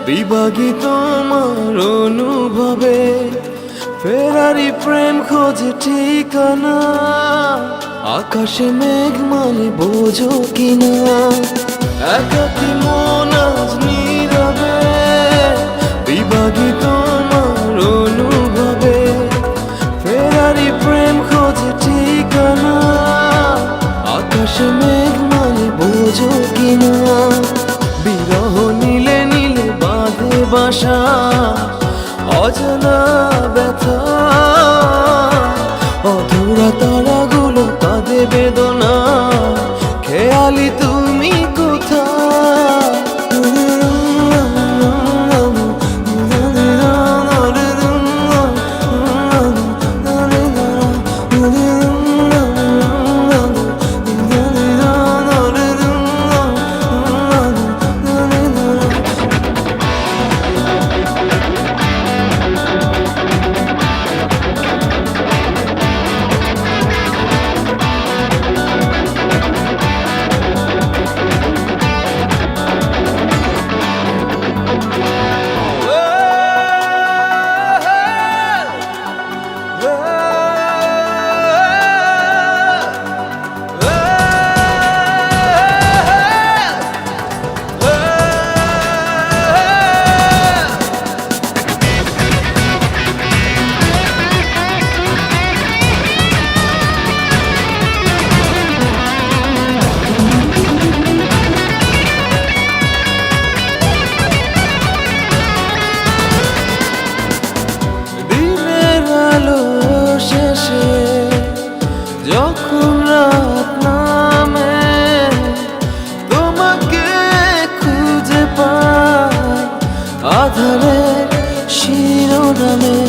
বিভাগী তোমার অনুভবে ফেরারি প্রেম খোঁজে ঠিকানা। আকাশে মেঘ মানে বোঝো কিনা, একাকী মন আজ নীরবে। বিভাগী তোমার অনুভবে ফেরারি প্রেম খোঁজে ঠিকানা। আকাশে মেঘ মানে বোঝো কিনা, বিরহ নীলে নীলে বাঁধে বাসা। অজানা ব্যথা অধুরা তারাগুলো কাঁদে বেদনা। খেয়ালি তুমি কোথায়? যখন রাত নামে তোমাকে খুঁজে পাই আধারের শিরোনামে।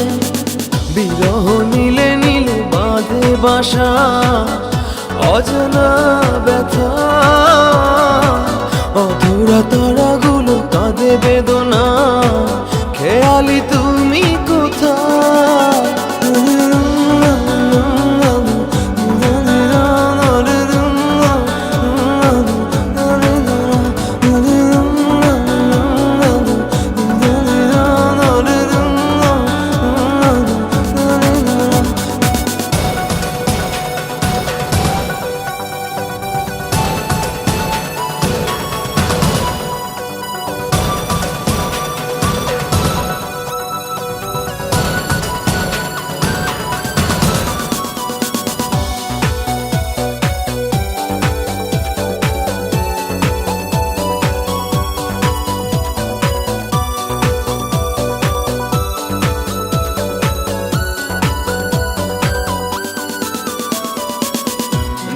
বিরহ নীলে নীলে বাঁধে বাসা। অজানা ব্যথা অধুরা তারাগুলো কাঁদে বেদনা। খেয়ালি তুমি কোথায়?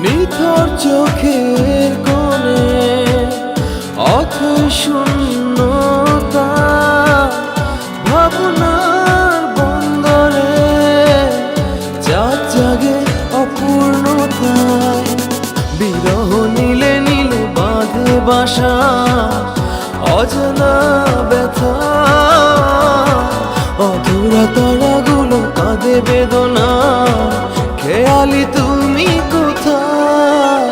নিথর চোখের কোণে অথৈ শূন্যতা। ভাবনার বন্দরে চাঁদ জাগে অপূর্ণতায়। বিরহ নীলে নীলে বাঁধে বাসা। অজানা ব্যথা অধুরা তারাগুলো কাঁদে বেদনা। খেয়ালি তুমি কোথায়?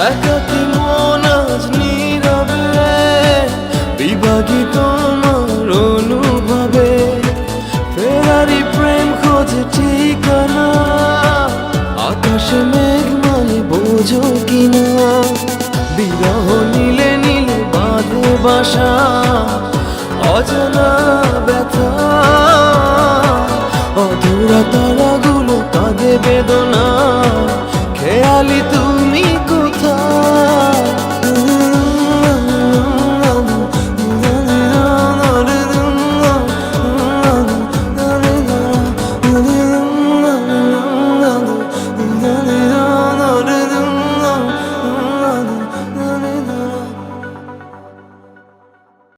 একাকী মন আজ নীরবে। বিভাগী তোমার অনুভবে ফেরারি প্রেম খোঁজে ঠিকানা। আকাশে মেঘ মানে বোঝো কিনা, বিরহ নীলে নীলে বাঁধে বাসা। অজানা ব্যথা অধুরা তারাগুলো কাঁদে বেদনা। খেয়ালি তুমি